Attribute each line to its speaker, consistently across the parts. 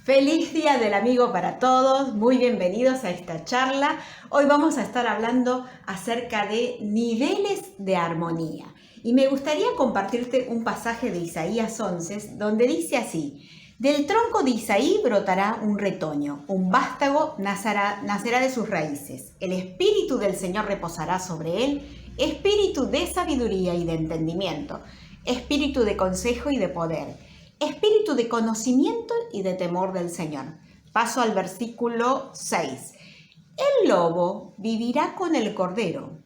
Speaker 1: Feliz Día del Amigo para todos, muy bienvenidos a esta charla. Hoy vamos a estar hablando acerca de niveles de armonía. Y me gustaría compartirte un pasaje de Isaías 11, donde dice así: del tronco de Isaí brotará un retoño, un vástago nacerá de sus raíces. El Espíritu del Señor reposará sobre él, espíritu de sabiduría y de entendimiento, espíritu de consejo y de poder, espíritu de conocimiento y de temor del Señor. Paso al versículo 6. El lobo vivirá con el cordero,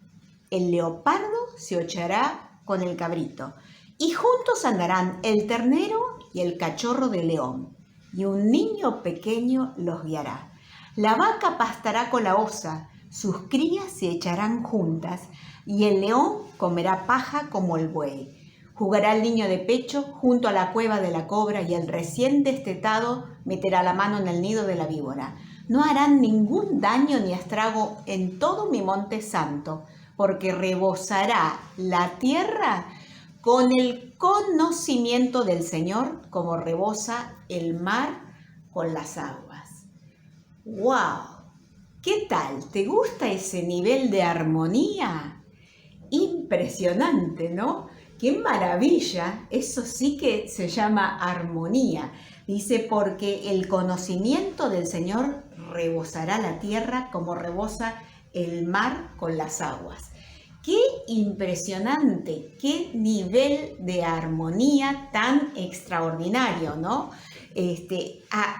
Speaker 1: el leopardo se hollará con el cabrito, y juntos andarán el ternero y el cachorro de león, y un niño pequeño los guiará. La vaca pastará con la osa, sus crías se echarán juntas, y el león comerá paja como el buey. Jugará el niño de pecho junto a la cueva de la cobra, y el recién destetado meterá la mano en el nido de la víbora. No harán ningún daño ni estrago en todo mi monte santo, porque rebosará la tierra con el conocimiento del Señor, como rebosa el mar con las aguas. ¡Wow! ¿Qué tal? ¿Te gusta ese nivel de armonía? Impresionante, ¿no? ¡Qué maravilla! Eso sí que se llama armonía. Dice, porque el conocimiento del Señor rebosará la tierra como rebosa el mar con las aguas. ¡Qué impresionante! ¡Qué nivel de armonía tan extraordinario!, ¿no?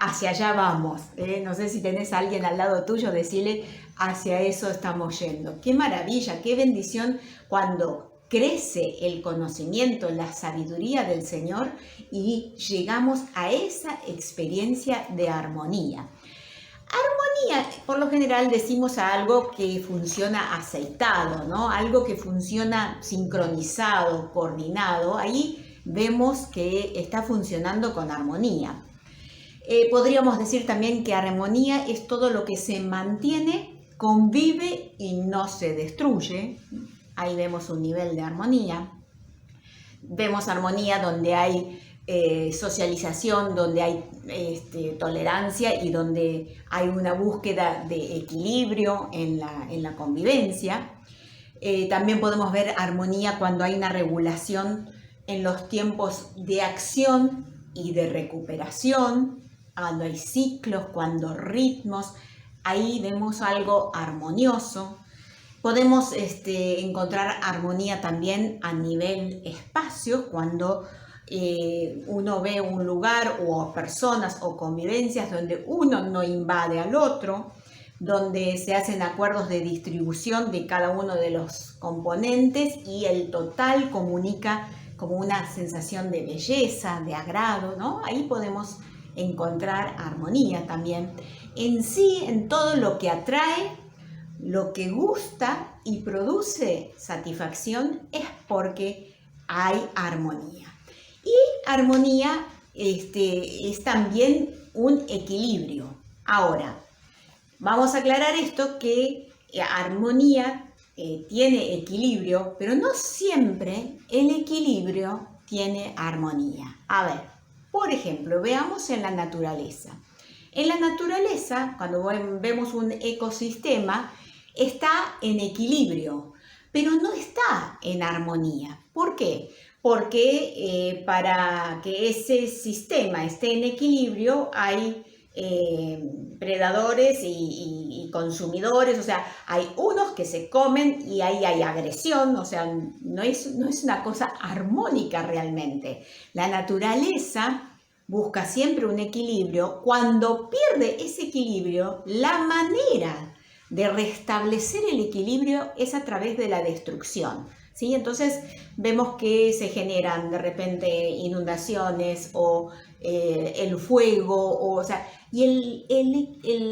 Speaker 1: Hacia allá vamos. No sé si tenés a alguien al lado tuyo, decirle, hacia eso estamos yendo. ¡Qué maravilla! ¡Qué bendición cuando crece el conocimiento, la sabiduría del Señor y llegamos a esa experiencia de armonía! Armonía, por lo general decimos a algo que funciona aceitado, ¿no? Algo que funciona sincronizado, coordinado. Ahí vemos que está funcionando con armonía. Podríamos decir también que armonía es todo lo que se mantiene, convive y no se destruye. Ahí vemos un nivel de armonía. Vemos armonía donde hay socialización, donde hay tolerancia y donde hay una búsqueda de equilibrio en la convivencia. También podemos ver armonía cuando hay una regulación en los tiempos de acción y de recuperación, cuando hay ciclos, cuando ritmos. Ahí vemos algo armonioso. Podemos encontrar armonía también a nivel espacio, cuando uno ve un lugar o personas o convivencias donde uno no invade al otro, donde se hacen acuerdos de distribución de cada uno de los componentes y el total comunica como una sensación de belleza, de agrado, ¿no? Ahí podemos encontrar armonía también. En sí, en todo lo que atrae, lo que gusta y produce satisfacción, es porque hay armonía. Y armonía es también un equilibrio. Ahora, vamos a aclarar esto, que armonía tiene equilibrio, pero no siempre el equilibrio tiene armonía. A ver, por ejemplo, veamos en la naturaleza. En la naturaleza, cuando vemos un ecosistema, está en equilibrio, pero no está en armonía. ¿Por qué? Porque para que ese sistema esté en equilibrio hay predadores y consumidores, o sea, hay unos que se comen y ahí hay agresión, o sea, no es una cosa armónica realmente. La naturaleza busca siempre un equilibrio. Cuando pierde ese equilibrio, la manera de restablecer el equilibrio es a través de la destrucción, ¿sí? Entonces vemos que se generan de repente inundaciones o el fuego, o sea, y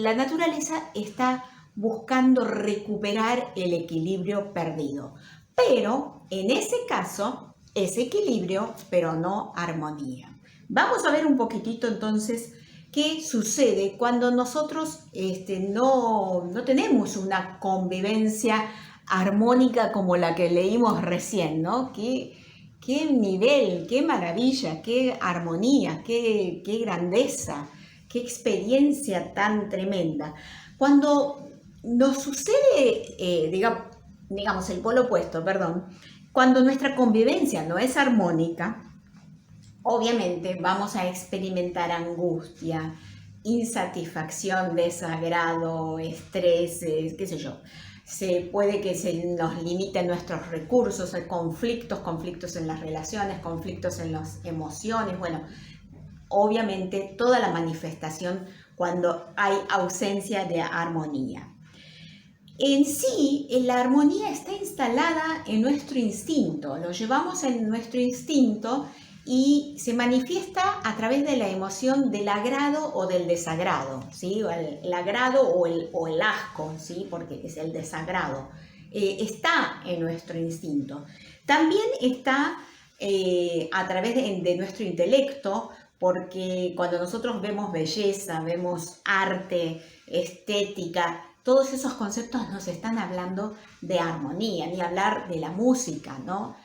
Speaker 1: la naturaleza está buscando recuperar el equilibrio perdido. Pero en ese caso es equilibrio, pero no armonía. Vamos a ver un poquitito entonces qué sucede cuando nosotros no tenemos una convivencia armónica como la que leímos recién, ¿no? Qué nivel, qué maravilla, qué armonía, qué grandeza, qué experiencia tan tremenda. Cuando nos sucede, digamos, el polo opuesto, perdón, cuando nuestra convivencia no es armónica, obviamente vamos a experimentar angustia, insatisfacción, desagrado, estrés, qué sé yo. Puede que se nos limiten nuestros recursos, hay conflictos en las relaciones, conflictos en las emociones, bueno, obviamente toda la manifestación cuando hay ausencia de armonía. En sí, la armonía está instalada en nuestro instinto, lo llevamos en nuestro instinto y se manifiesta a través de la emoción del agrado o del desagrado, ¿sí? El agrado o el asco, ¿sí? Porque es el desagrado. Está en nuestro instinto. También está a través de nuestro intelecto, porque cuando nosotros vemos belleza, vemos arte, estética, todos esos conceptos nos están hablando de armonía, ni hablar de la música, ¿no?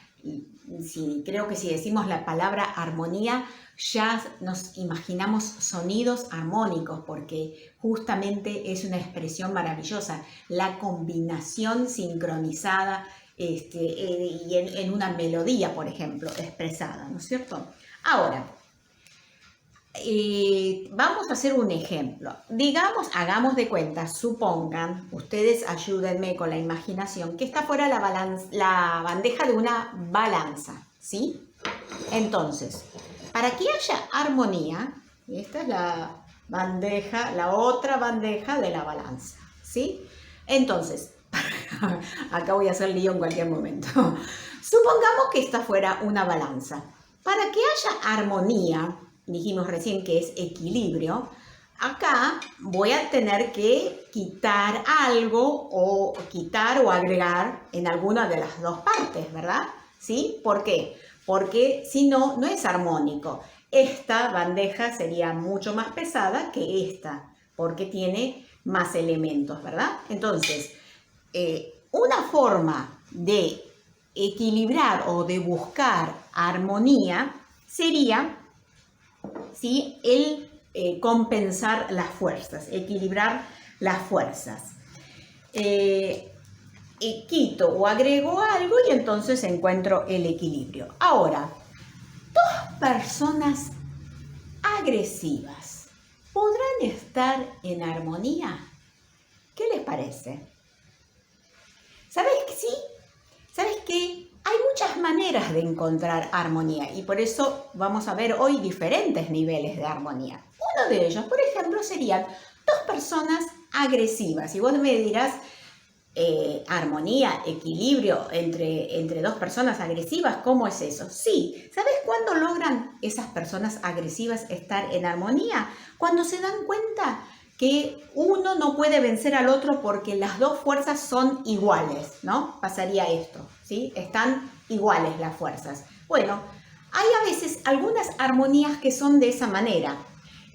Speaker 1: Creo que si decimos la palabra armonía, ya nos imaginamos sonidos armónicos, porque justamente es una expresión maravillosa, la combinación sincronizada y en una melodía, por ejemplo, expresada, ¿no es cierto? Ahora, vamos a hacer un ejemplo. Digamos, hagamos de cuenta, supongan, ustedes ayúdenme con la imaginación, que está fuera la bandeja de una balanza, ¿sí? Entonces, para que haya armonía, esta es la bandeja, la otra bandeja de la balanza, ¿sí? Entonces, acá voy a hacer lío en cualquier momento. Supongamos que esta fuera una balanza. Para que haya armonía, dijimos recién que es equilibrio, acá voy a tener que quitar algo o quitar o agregar en alguna de las dos partes, ¿verdad? ¿Sí? ¿Por qué? Porque si no, no es armónico. Esta bandeja sería mucho más pesada que esta, porque tiene más elementos, ¿verdad? Entonces, una forma de equilibrar o de buscar armonía sería, ¿sí?, el compensar las fuerzas, equilibrar las fuerzas. Quito o agrego algo y entonces encuentro el equilibrio. Ahora, dos personas agresivas, ¿podrán estar en armonía? ¿Qué les parece? ¿Sabes que sí? ¿Sabes qué? Hay muchas maneras de encontrar armonía y por eso vamos a ver hoy diferentes niveles de armonía. Uno de ellos, por ejemplo, serían dos personas agresivas. Y vos me dirás, armonía, equilibrio entre dos personas agresivas, ¿cómo es eso? Sí, ¿sabes cuándo logran esas personas agresivas estar en armonía? Cuando se dan cuenta que uno no puede vencer al otro porque las dos fuerzas son iguales, ¿no? Pasaría esto, ¿sí? Están iguales las fuerzas. Bueno, hay a veces algunas armonías que son de esa manera.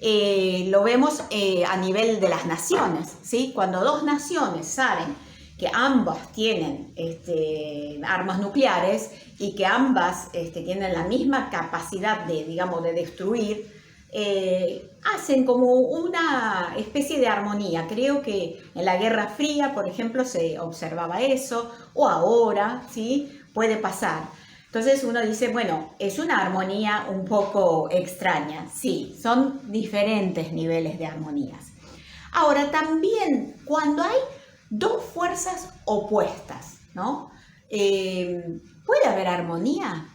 Speaker 1: Lo vemos a nivel de las naciones, ¿sí? Cuando dos naciones saben que ambas tienen armas nucleares y que ambas tienen la misma capacidad de, digamos, de destruir, hacen como una especie de armonía. Creo que en la Guerra Fría, por ejemplo, se observaba eso, o ahora, ¿sí? Puede pasar. Entonces uno dice, bueno, es una armonía un poco extraña. Sí, son diferentes niveles de armonías. Ahora, también cuando hay dos fuerzas opuestas, ¿no? ¿Puede haber armonía?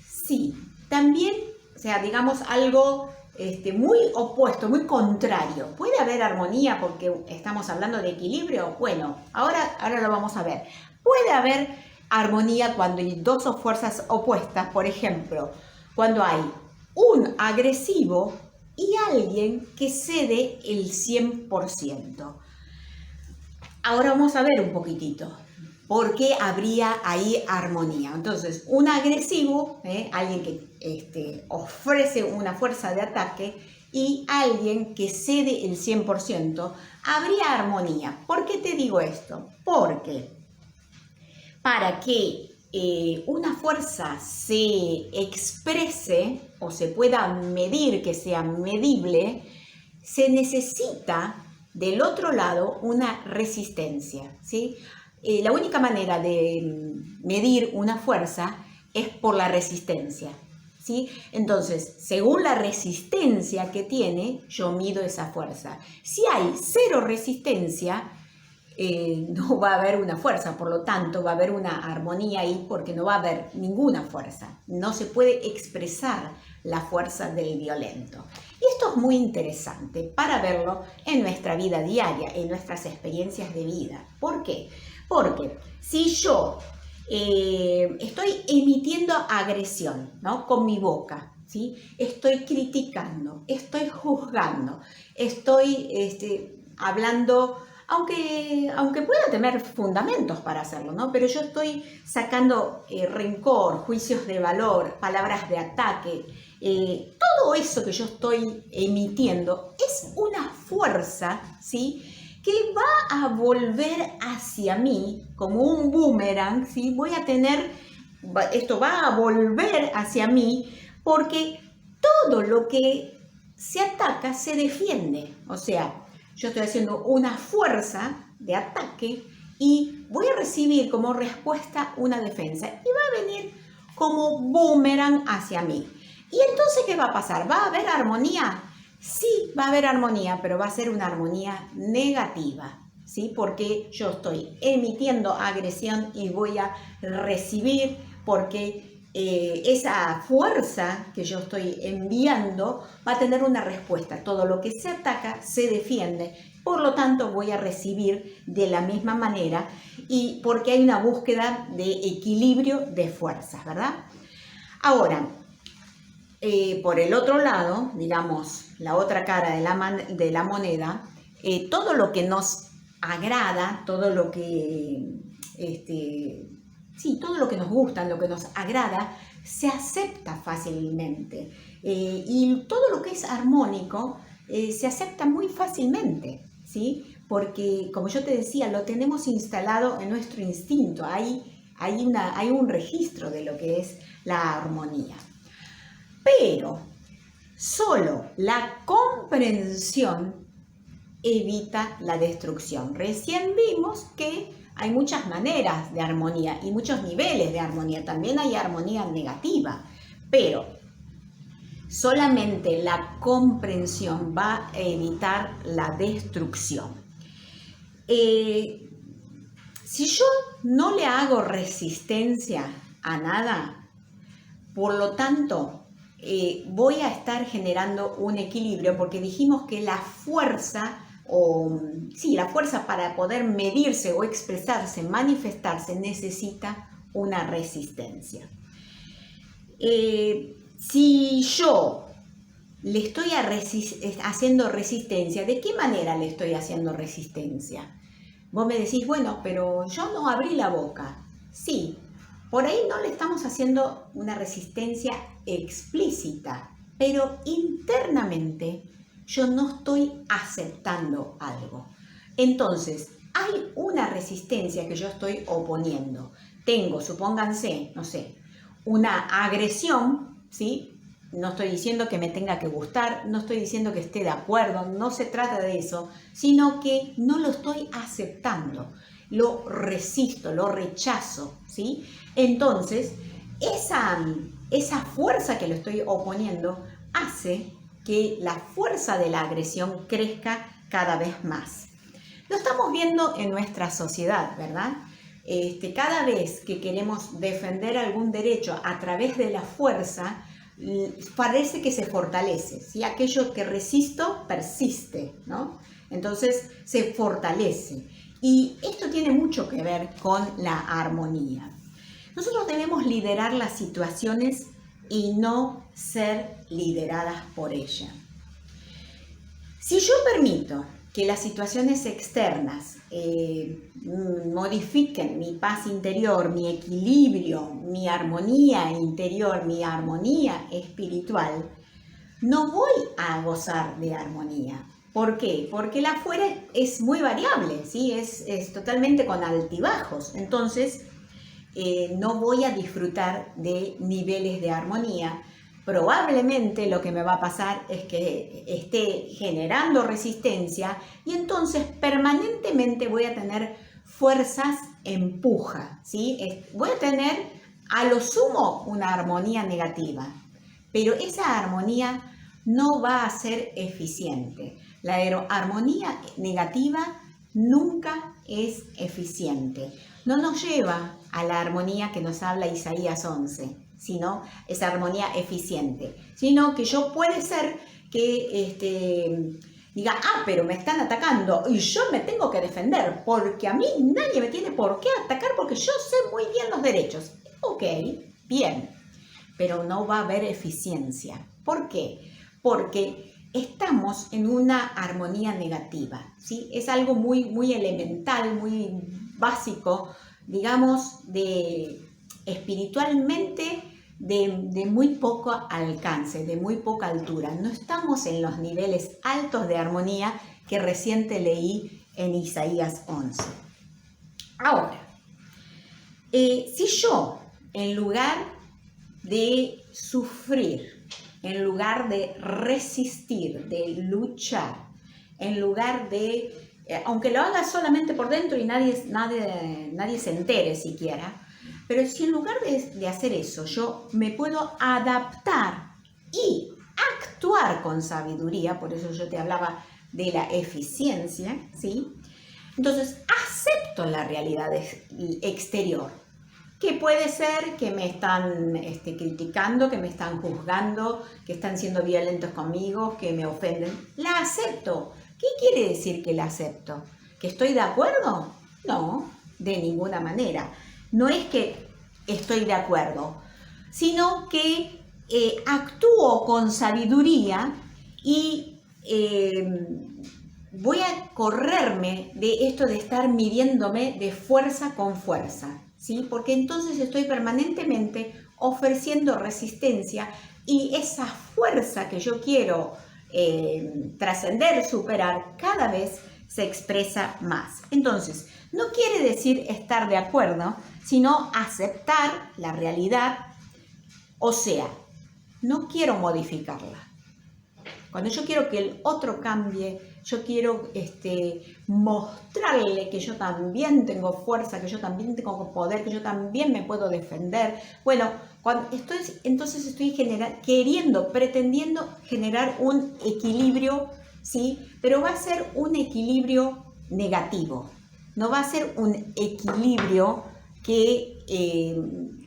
Speaker 1: Sí, también, o sea, digamos algo muy opuesto, muy contrario. ¿Puede haber armonía porque estamos hablando de equilibrio? Bueno, ahora lo vamos a ver. Puede haber armonía cuando hay dos fuerzas opuestas, por ejemplo, cuando hay un agresivo y alguien que cede el 100%. Ahora vamos a ver un poquitito por qué habría ahí armonía. Entonces, un agresivo, alguien que ofrece una fuerza de ataque, y alguien que cede el 100%, habría armonía. ¿Por qué te digo esto? Porque para que una fuerza se exprese o se pueda medir, que sea medible, se necesita del otro lado una resistencia, ¿sí? La única manera de medir una fuerza es por la resistencia, ¿sí? Entonces, según la resistencia que tiene, yo mido esa fuerza. Si hay cero resistencia, no va a haber una fuerza, por lo tanto va a haber una armonía ahí porque no va a haber ninguna fuerza. No se puede expresar la fuerza del violento. Y esto es muy interesante para verlo en nuestra vida diaria, en nuestras experiencias de vida. ¿Por qué? Porque si yo estoy emitiendo agresión, ¿no? Con mi boca, ¿sí? Estoy criticando, estoy juzgando, estoy hablando, aunque pueda tener fundamentos para hacerlo, ¿no? Pero yo estoy sacando rencor, juicios de valor, palabras de ataque, todo eso que yo estoy emitiendo es una fuerza, ¿sí? Que va a volver hacia mí como un boomerang, ¿sí? Esto va a volver hacia mí porque todo lo que se ataca se defiende. O sea, yo estoy haciendo una fuerza de ataque y voy a recibir como respuesta una defensa. Y va a venir como boomerang hacia mí. ¿Y entonces qué va a pasar? ¿Va a haber armonía? Sí, va a haber armonía, pero va a ser una armonía negativa, ¿sí? Porque yo estoy emitiendo agresión y voy a recibir porque esa fuerza que yo estoy enviando va a tener una respuesta. Todo lo que se ataca se defiende. Por lo tanto, voy a recibir de la misma manera y porque hay una búsqueda de equilibrio de fuerzas, ¿verdad? Ahora, por el otro lado, digamos, la otra cara de la moneda, todo lo que nos agrada, todo lo que todo lo que nos gusta, lo que nos agrada, se acepta fácilmente. Y todo lo que es armónico se acepta muy fácilmente, ¿sí? Porque, como yo te decía, lo tenemos instalado en nuestro instinto. Hay un registro de lo que es la armonía. Pero solo la comprensión evita la destrucción. Recién vimos que hay muchas maneras de armonía y muchos niveles de armonía. También hay armonía negativa, pero solamente la comprensión va a evitar la destrucción. Si yo no le hago resistencia a nada, por lo tanto, voy a estar generando un equilibrio porque dijimos que la fuerza la fuerza para poder medirse o expresarse, manifestarse, necesita una resistencia. Si yo le estoy haciendo resistencia, ¿de qué manera le estoy haciendo resistencia? Vos me decís, bueno, pero yo no abrí la boca. Sí, por ahí no le estamos haciendo una resistencia explícita, pero internamente yo no estoy aceptando algo. Entonces, hay una resistencia que yo estoy oponiendo. Tengo, supónganse, no sé, una agresión, ¿sí? No estoy diciendo que me tenga que gustar, no estoy diciendo que esté de acuerdo, no se trata de eso, sino que no lo estoy aceptando, lo resisto, lo rechazo, ¿sí? Entonces, esa fuerza que lo estoy oponiendo hace que la fuerza de la agresión crezca cada vez más. Lo estamos viendo en nuestra sociedad, ¿verdad? Cada vez que queremos defender algún derecho a través de la fuerza, parece que se fortalece, ¿sí? Aquello que resisto persiste, ¿no? Entonces se fortalece. Y esto tiene mucho que ver con la armonía. Nosotros debemos liderar las situaciones y no ser lideradas por ella. Si yo permito que las situaciones externas modifiquen mi paz interior, mi equilibrio, mi armonía interior, mi armonía espiritual, no voy a gozar de armonía. ¿Por qué? Porque la afuera es muy variable, ¿sí? Es totalmente con altibajos. Entonces, no voy a disfrutar de niveles de armonía. Probablemente lo que me va a pasar es que esté generando resistencia y entonces permanentemente voy a tener fuerzas empuja, ¿sí? Voy a tener a lo sumo una armonía negativa, pero esa armonía no va a ser eficiente. La armonía negativa nunca es eficiente. No nos lleva a la armonía que nos habla Isaías 11, sino esa armonía eficiente, sino que yo puede ser que diga, pero me están atacando y yo me tengo que defender porque a mí nadie me tiene por qué atacar porque yo sé muy bien los derechos. Ok, bien, pero no va a haber eficiencia. ¿Por qué? Porque estamos en una armonía negativa, ¿sí? Es algo muy, muy elemental, muy básico, digamos, espiritualmente de muy poco alcance, de muy poca altura. No estamos en los niveles altos de armonía que recién leí en Isaías 11. Ahora, si yo, en lugar de sufrir, en lugar de resistir, de luchar, en lugar de, aunque lo haga solamente por dentro y nadie se entere siquiera, pero si en lugar de hacer eso yo me puedo adaptar y actuar con sabiduría, por eso yo te hablaba de la eficiencia, ¿sí? Entonces acepto la realidad exterior, que puede ser que me están criticando, que me están juzgando, que están siendo violentos conmigo, que me ofenden. La acepto. ¿Qué quiere decir que la acepto? ¿Que estoy de acuerdo? No, de ninguna manera. No es que estoy de acuerdo, sino que actúo con sabiduría y voy a correrme de esto de estar midiéndome de fuerza con fuerza, ¿sí? Porque entonces estoy permanentemente ofreciendo resistencia y esa fuerza que yo quiero trascender, superar, cada vez se expresa más. Entonces, no quiere decir estar de acuerdo, sino aceptar la realidad, o sea, no quiero modificarla. Cuando yo quiero que el otro cambie, yo quiero mostrarle que yo también tengo fuerza, que yo también tengo poder, que yo también me puedo defender. Bueno, entonces estoy pretendiendo generar un equilibrio, ¿sí? Pero va a ser un equilibrio negativo, no va a ser un equilibrio que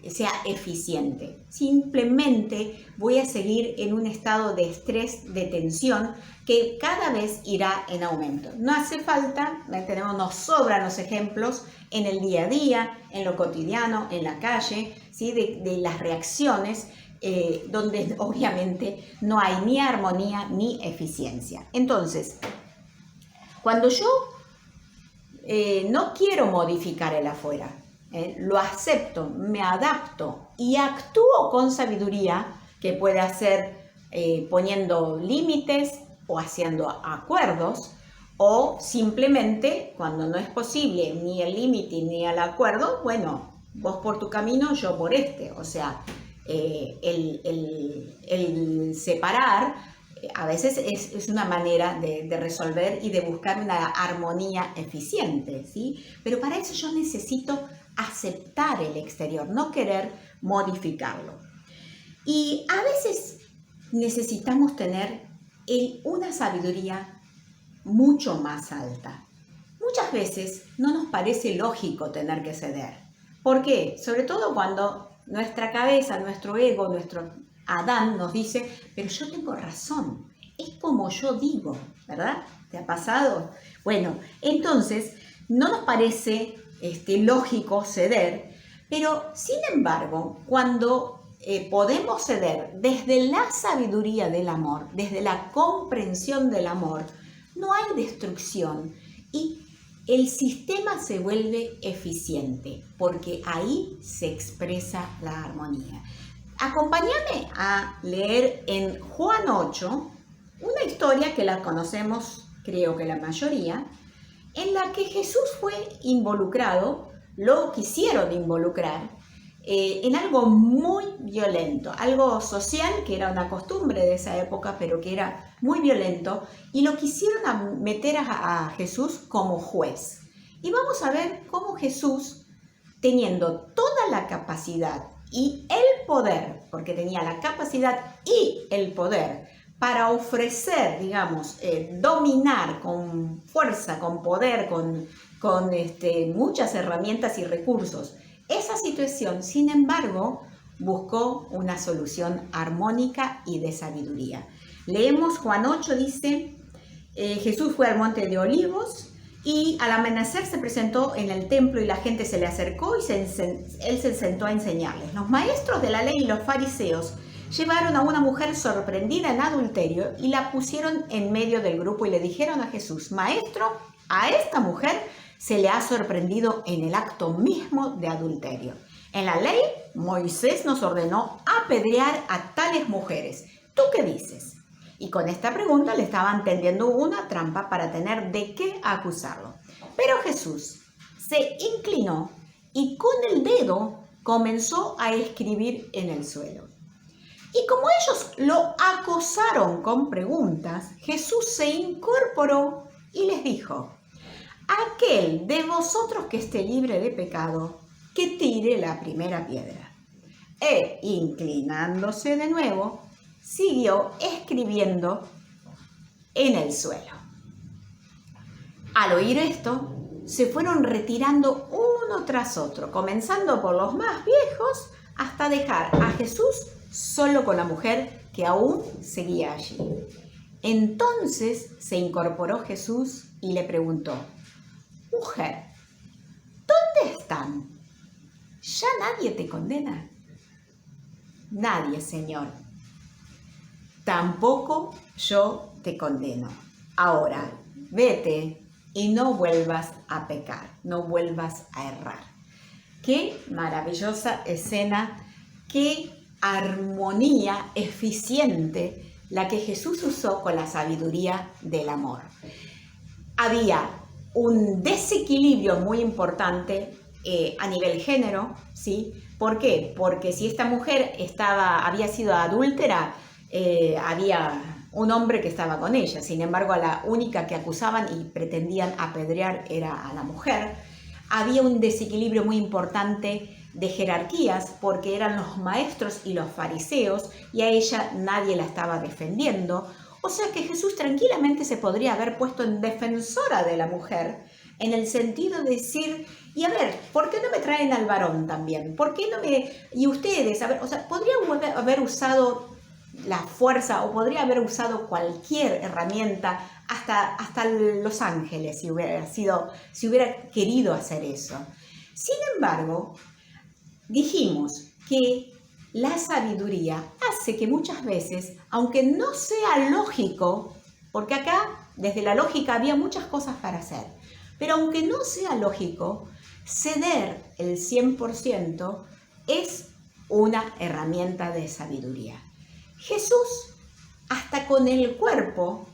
Speaker 1: sea eficiente. Simplemente voy a seguir en un estado de estrés, de tensión, que cada vez irá en aumento. No hace falta, nos sobran los ejemplos en el día a día, en lo cotidiano, en la calle, ¿sí? de las reacciones donde obviamente no hay ni armonía ni eficiencia. Entonces, cuando yo no quiero modificar el afuera, lo acepto, me adapto y actúo con sabiduría, que puede hacer poniendo límites o haciendo acuerdos, o simplemente cuando no es posible ni el límite ni el acuerdo, bueno, vos por tu camino, yo por este. O sea, el separar a veces es una manera de resolver y de buscar una armonía eficiente, ¿sí? Pero para eso yo necesito aceptar el exterior, no querer modificarlo. Y a veces necesitamos tener una sabiduría mucho más alta. Muchas veces no nos parece lógico tener que ceder. ¿Por qué? Sobre todo cuando nuestra cabeza, nuestro ego, nuestro Adán nos dice, pero yo tengo razón, es como yo digo, ¿verdad? ¿Te ha pasado? Bueno, entonces no nos parece lógico ceder, pero sin embargo, cuando podemos ceder desde la sabiduría del amor, desde la comprensión del amor, no hay destrucción y el sistema se vuelve eficiente, porque ahí se expresa la armonía. Acompáñame a leer en Juan 8 una historia que la conocemos, creo que la mayoría, en la que Jesús fue involucrado lo quisieron involucrar en algo muy violento, algo social que era una costumbre de esa época, pero que era muy violento, y lo quisieron meter a Jesús como juez. Y vamos a ver cómo Jesús, teniendo toda la capacidad y el poder, porque tenía la capacidad y el poder para ofrecer, digamos, dominar con fuerza, con poder, con muchas herramientas y recursos, esa situación, sin embargo, buscó una solución armónica y de sabiduría. Leemos Juan 8, dice, Jesús fue al monte de Olivos y al amanecer se presentó en el templo y la gente se le acercó y él se sentó a enseñarles. Los maestros de la ley y los fariseos llevaron a una mujer sorprendida en adulterio y la pusieron en medio del grupo y le dijeron a Jesús, Maestro, a esta mujer se le ha sorprendido en el acto mismo de adulterio. En la ley, Moisés nos ordenó apedrear a tales mujeres. ¿Tú qué dices? Y con esta pregunta le estaban tendiendo una trampa para tener de qué acusarlo. Pero Jesús se inclinó y con el dedo comenzó a escribir en el suelo. Y como ellos lo acosaron con preguntas, Jesús se incorporó y les dijo, aquel de vosotros que esté libre de pecado, que tire la primera piedra. E, inclinándose de nuevo, siguió escribiendo en el suelo. Al oír esto, se fueron retirando uno tras otro, comenzando por los más viejos hasta dejar a Jesús solo con la mujer que aún seguía allí. Entonces se incorporó Jesús y le preguntó, Mujer, ¿dónde están? ¿Ya nadie te condena? Nadie, Señor. Tampoco yo te condeno. Ahora, vete y no vuelvas a pecar, no vuelvas a errar. Qué maravillosa escena, qué armonía eficiente la que Jesús usó con la sabiduría del amor. Había un desequilibrio muy importante a nivel género, ¿sí? ¿Por qué? Porque si esta mujer había sido adúltera, había un hombre que estaba con ella. Sin embargo, a la única que acusaban y pretendían apedrear era a la mujer. Había un desequilibrio muy importante de jerarquías porque eran los maestros y los fariseos y a ella nadie la estaba defendiendo. O sea que Jesús tranquilamente se podría haber puesto en defensora de la mujer, en el sentido de decir, y a ver, ¿por qué no me traen al varón también? ¿Por qué no me...? Y ustedes, a ver, o sea, podría haber usado la fuerza o podría haber usado cualquier herramienta, hasta los ángeles, si hubiera querido hacer eso. Sin embargo, dijimos que la sabiduría hace que muchas veces, aunque no sea lógico, porque acá desde la lógica había muchas cosas para hacer, pero aunque no sea lógico, ceder el 100% es una herramienta de sabiduría. Jesús, hasta con el cuerpo,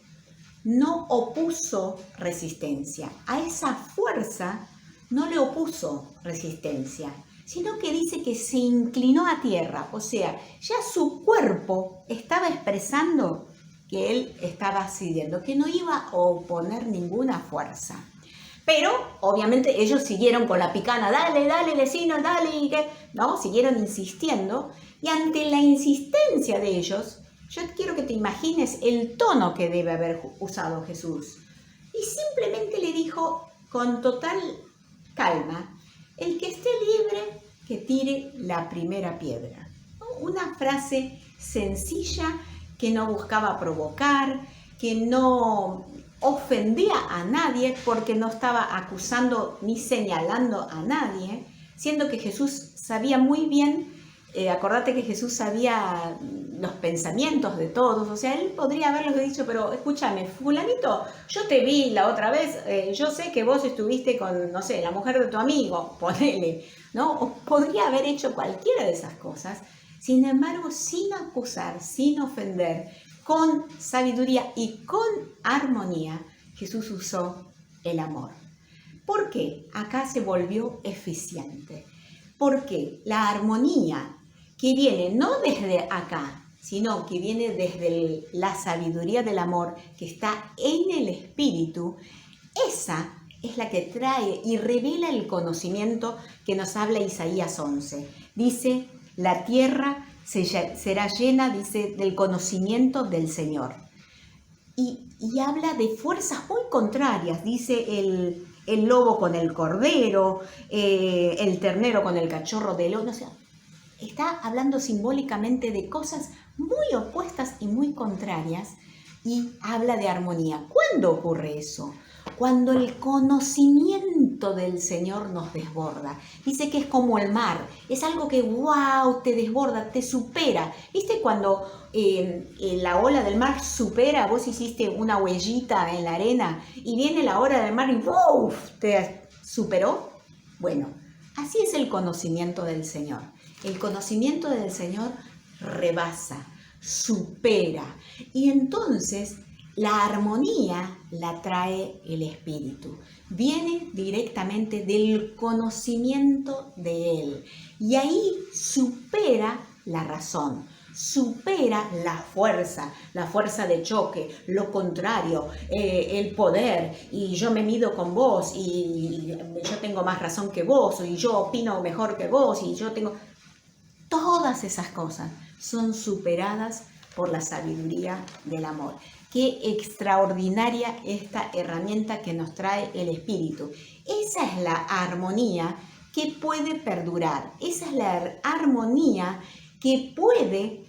Speaker 1: no opuso resistencia. A esa fuerza no le opuso resistencia, sino que dice que se inclinó a tierra, o sea, ya su cuerpo estaba expresando que él estaba cediendo, que no iba a oponer ninguna fuerza. Pero, obviamente, ellos siguieron con la picana, dale, vecino, dale, ¿no? Siguieron insistiendo, y ante la insistencia de ellos, yo quiero que te imagines el tono que debe haber usado Jesús. Y simplemente le dijo con total calma, el que esté libre, que tire la primera piedra. Una frase sencilla que no buscaba provocar, que no ofendía a nadie porque no estaba acusando ni señalando a nadie, siendo que Jesús sabía muy bien, acordate que Jesús sabía los pensamientos de todos, o sea, él podría haberles dicho, pero escúchame, fulanito, yo te vi la otra vez, yo sé que vos estuviste con, no sé, la mujer de tu amigo, ponele, ¿no? O podría haber hecho cualquiera de esas cosas, sin embargo, sin acusar, sin ofender, con sabiduría y con armonía, Jesús usó el amor. ¿Por qué? Acá se volvió eficiente. Porque la armonía que viene no desde acá, sino que viene desde la sabiduría del amor que está en el espíritu, esa es la que trae y revela el conocimiento que nos habla Isaías 11. Dice, la tierra será llena, dice, del conocimiento del Señor. Y habla de fuerzas muy contrarias, dice el lobo con el cordero, el ternero con el cachorro de león, o sea, está hablando simbólicamente de cosas muy opuestas y muy contrarias y habla de armonía. ¿Cuándo ocurre eso? Cuando el conocimiento del Señor nos desborda. Dice que es como el mar, es algo que wow, te desborda, te supera. ¿Viste cuando la ola del mar supera? Vos hiciste una huellita en la arena y viene la ola del mar y wow, te superó. Bueno, así es el conocimiento del Señor. El conocimiento del Señor rebasa, supera. Y entonces la armonía la trae el Espíritu. Viene directamente del conocimiento de Él. Y ahí supera la razón, supera la fuerza de choque, lo contrario, el poder, y yo me mido con vos, y yo tengo más razón que vos, y yo opino mejor que vos, y yo tengo... Todas esas cosas son superadas por la sabiduría del amor. Qué extraordinaria esta herramienta que nos trae el Espíritu. Esa es la armonía que puede perdurar. Esa es la armonía que puede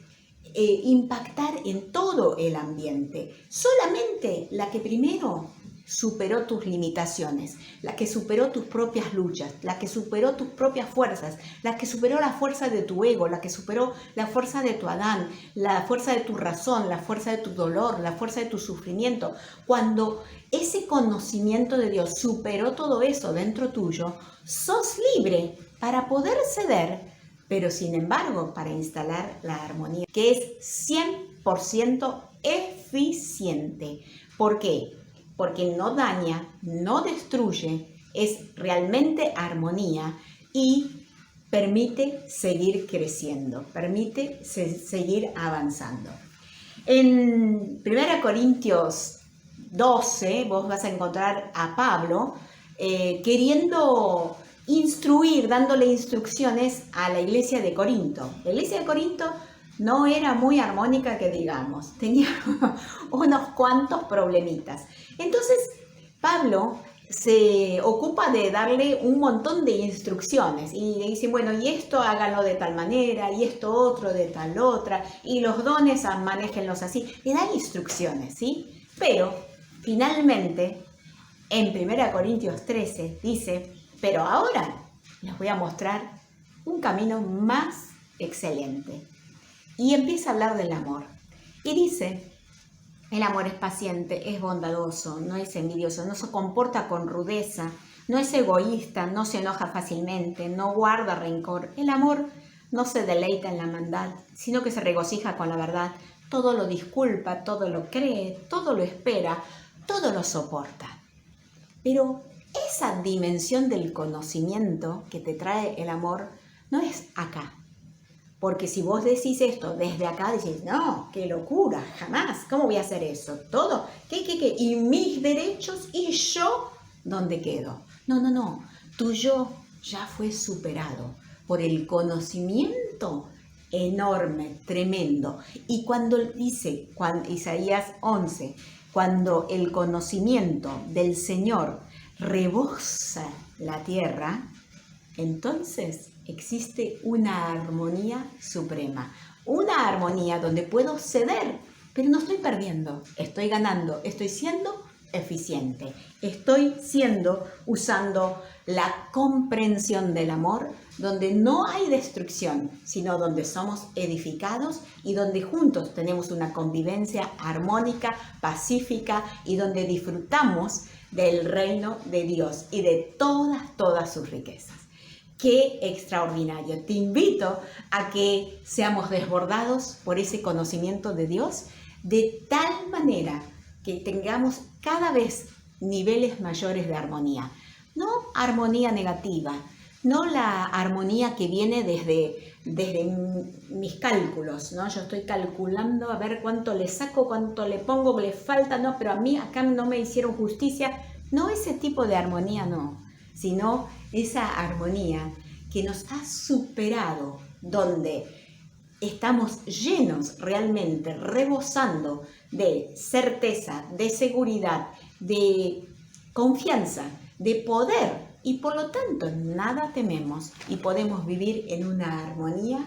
Speaker 1: impactar en todo el ambiente. Solamente la que primero superó tus limitaciones, la que superó tus propias luchas, la que superó tus propias fuerzas, la que superó la fuerza de tu ego, la que superó la fuerza de tu Adán, la fuerza de tu razón, la fuerza de tu dolor, la fuerza de tu sufrimiento. Cuando ese conocimiento de Dios superó todo eso dentro tuyo, sos libre para poder ceder, pero sin embargo para instalar la armonía, que es 100% eficiente. ¿Por qué? Porque no daña, no destruye, es realmente armonía y permite seguir creciendo, permite seguir avanzando. En 1 Corintios 12 vos vas a encontrar a Pablo queriendo instruir, dándole instrucciones a la iglesia de Corinto. La iglesia de Corinto no era muy armónica, que digamos, tenía unos cuantos problemitas. Entonces, Pablo se ocupa de darle un montón de instrucciones y le dice, bueno, y esto háganlo de tal manera, y esto otro de tal otra, y los dones manéjenlos así. Le da instrucciones, ¿sí? Pero, finalmente, en 1 Corintios 13 dice, pero ahora les voy a mostrar un camino más excelente. Y empieza a hablar del amor. Y dice, el amor es paciente, es bondadoso, no es envidioso, no se comporta con rudeza, no es egoísta, no se enoja fácilmente, no guarda rencor. El amor no se deleita en la maldad, sino que se regocija con la verdad. Todo lo disculpa, todo lo cree, todo lo espera, todo lo soporta. Pero esa dimensión del conocimiento que te trae el amor no es acá. Porque si vos decís esto desde acá, decís, no, qué locura, jamás, ¿cómo voy a hacer eso? Todo, ¿qué? Y mis derechos, y yo, ¿dónde quedo? No, tu yo ya fue superado por el conocimiento enorme, tremendo. Y cuando dice, Isaías 11, cuando el conocimiento del Señor rebosa la tierra, entonces existe una armonía suprema, una armonía donde puedo ceder, pero no estoy perdiendo, estoy ganando, estoy siendo eficiente, estoy usando la comprensión del amor, donde no hay destrucción, sino donde somos edificados y donde juntos tenemos una convivencia armónica, pacífica y donde disfrutamos del reino de Dios y de todas sus riquezas. ¡Qué extraordinario! Te invito a que seamos desbordados por ese conocimiento de Dios, de tal manera que tengamos cada vez niveles mayores de armonía. no armonía negativa, no la armonía que viene desde mis cálculos, ¿no? Yo estoy calculando a ver cuánto le saco, cuánto le pongo, que le falta, no, pero a mí acá no me hicieron justicia. No, ese tipo de armonía no, sino esa armonía que nos ha superado, donde estamos llenos realmente, rebosando de certeza, de seguridad, de confianza, de poder, y por lo tanto nada tememos y podemos vivir en una armonía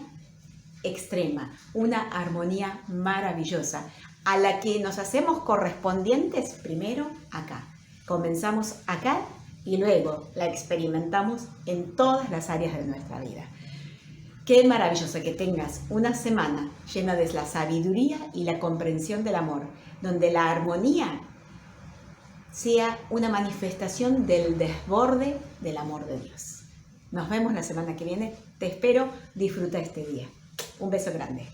Speaker 1: extrema, una armonía maravillosa, a la que nos hacemos correspondientes primero acá. Comenzamos acá y luego la experimentamos en todas las áreas de nuestra vida. Qué maravilloso que tengas una semana llena de la sabiduría y la comprensión del amor, donde la armonía sea una manifestación del desborde del amor de Dios. Nos vemos la semana que viene. Te espero. Disfruta este día. Un beso grande.